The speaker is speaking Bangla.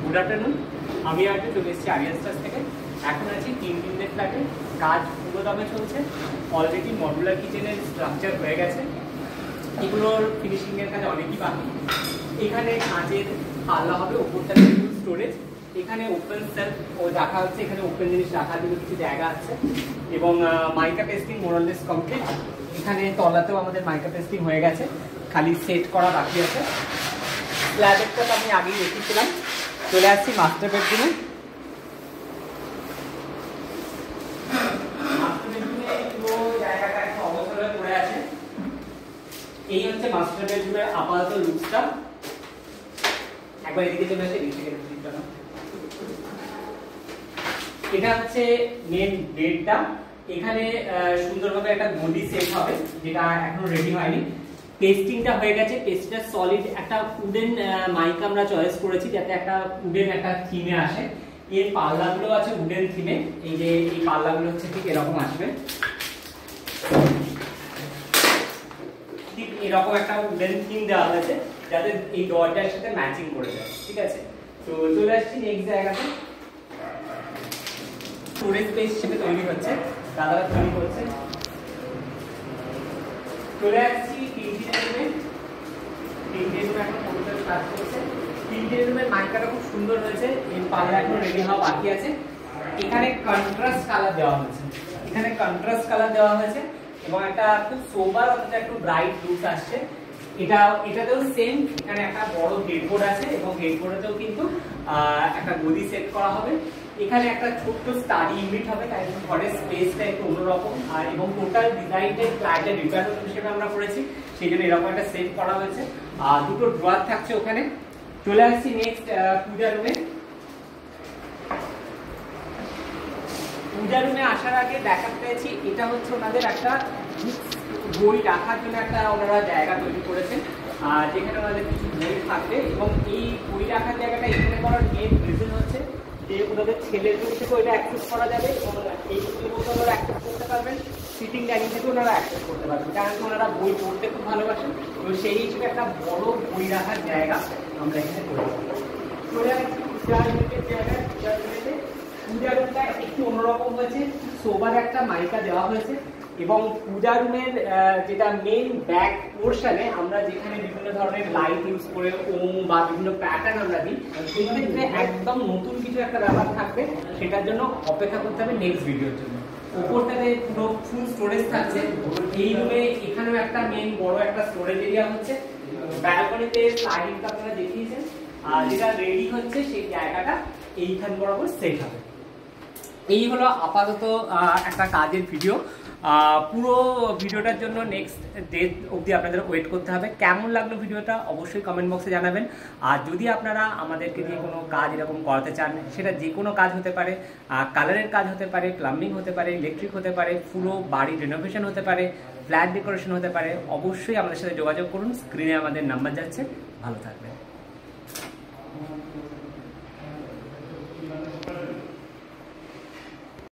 গুড আফটারনুন, আমি আজকে চলে এসেছি আরিয়াস্টাস থেকে। এখন আছি 3 ফ্ল্যাটে, কাজ পুরোদমে চলছে। অলরেডি মডুলার কিচেনের স্ট্রাকচার হয়ে গেছে, এগুলোর ফিনিশিংয়ের কাজ অনেকই বাকি। এখানে কাঁচের পাল্লা হবে, ওপরটা স্টোরেজ, এখানে ওপেন সেলফ রাখা হচ্ছে, এখানে ওপেন জিনিস রাখার জন্য কিছু জায়গা আছে এবং মাইকা পেস্টিং মোরাললেস কমপ্লিট। এখানে তলাতেও আমাদের মাইকা পেস্টিং হয়ে গেছে, খালি সেট করা বাকি আছে। স্ল্যাবেরটা তো আমি আগেই রেখেছিলাম। চলে আসছি মাস্টার বেডরুমে। মাস্টার বেডরুমে পুরো জায়গাটা একটা অবসরে পড়ে আছে। এই হচ্ছে মাস্টার বেডরুমের আপাতত লুকসটা। একবার এদিকে চলে আসে, এটা হচ্ছে মেন বেডটা। এখানে সুন্দরভাবে একটা গদি সেট হবে, যেটা এখনো রেডি হয়নি। পেস্টিংটা হয়ে গেছে, পেস্টটা সলিড একটা উডেন মাইকা আমরা চয়েস করেছি, যাতে একটা উডেন একটা থিমে আসে। এর পাল্লাগুলো আছে উডেন থিমে, এই যে এই পাল্লাগুলো হচ্ছে ঠিক এরকম আসবে, ঠিক এরকম একটা উডেন থিম দেওয়া হয়েছে, যাতে এই ডরটার সাথে ম্যাচিং করে যায়। ঠিক আছে, তো চলে আসছি নেক্সট জায়গাতে। স্টোরেজ স্পেস হিসেবে তৈরি হচ্ছে, দাদারা তৈরি করছে। চলে আসছি তিনটে রুমে। তিনটে রুমে এখন কম্পিউটার কাজ করছে। তিনটে রুমের মাইকাটা খুব সুন্দর হয়েছে, এর পাল্লা এখন রেডি হওয়া বাকি আছে। এখানে কন্ট্রাস্ট কালার দেওয়া হয়েছে, এখানে কন্ট্রাস্ট কালার দেওয়া হয়েছে এবং একটা খুব সোবার অথচ একটু ব্রাইট লুক আসছে। এটাতেও সেম, এখানে একটা বড় হেডবোর্ড আছে এবং হেডবোর্ডেতেও কিন্তু একটা গদি সেট করা হবে। এখানে একটা ছোট্ট স্টাডি ইউনিট হবে, তাই ঘরের স্পেসটা একটু অন্যরকম। আর এবং টোটাল ডিজাইনটা ফ্ল্যাটের রিকোয়ারমেন্ট হিসেবে আমরা করেছি, সেই জন্য এরকম একটা সেট করা হয়েছে। আর দুটো ড্রয়ার থাকছে ওখানে। চলে আসছি নেক্সট পূজা রুমে। পূজা রুমে আসার আগে দেখা পেয়েছি, এটা হচ্ছে ওনাদের একটা বই রাখার জন্য একটা ওনারা জায়গা তৈরি করেছেন, যেখানে ওনাদের কিছু বই থাকবে। এবং এই বই রাখার জায়গাটা এখানে করার মেন রিজন হচ্ছে যে ওনাদের ছেলের রুম থেকে ওইটা অ্যাক্সেস করা যাবে এবং এই রুমের মধ্যে ওনারা অ্যাক্সেস করতে পারবেন, সিটিং ডাইনিং থেকে ওনারা অ্যাক্সেস করতে পারবেন, কারণ ওনারা বই পড়তে খুব ভালোবাসেন। তো সেই হিসেবে একটা বড় বই রাখার জায়গা আমরা এখানে করেছি। চলে আসছি পূজা ইউনিটের জায়গায়। পূজা রুমটা একটু অন্যরকম হয়েছে, সোবার একটা মাইকা দেওয়া হয়েছে এবং পূজা রুমের যেটা মেইন ব্যাক পোর্শনে আমরা যেখানে বিভিন্ন ধরনের লাইট ইউজ করে ওম বা বিভিন্ন প্যাটার্ন আমরা দিই, সেই ক্ষেত্রে একদম নতুন কিছু একটা ব্যাপার থাকবে, সেটার জন্য অপেক্ষা করতে হবে নেক্সট ভিডিওর জন্য। উপরটাতে পুরো ফুল স্টোরেজ থাকছে। এই রুমে এখানেও একটা মেইন বড় একটা স্টোরেজ এরিয়া হচ্ছে। ব্যালকনিতে স্লাইডিংটা আপনারা দেখিয়েছেন, আর যেটা রেডি হচ্ছে সেই জায়গাটা এইখান বরাবর সেট হবে। এই হলো আপাতত একটা কাজের ভিডিও। পুরো ভিডিওটার জন্য নেক্সট ডেট অবধি আপনাদের ওয়েট করতে হবে। কেমন লাগলো ভিডিওটা অবশ্যই কমেন্ট বক্সে জানাবেন। আর যদি আপনারা আমাদেরকে দিয়ে কোনো কাজ এরকম করাতে চান, সেটা যে কোনো কাজ হতে পারে, কালারের কাজ হতে পারে, প্লাম্বিং হতে পারে, ইলেকট্রিক হতে পারে, পুরো বাড়ির রেনোভেশন হতে পারে, ফ্ল্যাট ডেকোরেশন হতে পারে, অবশ্যই আমাদের সাথে যোগাযোগ করুন। স্ক্রিনে আমাদের নাম্বার যাচ্ছে। ভালো থাকবেন।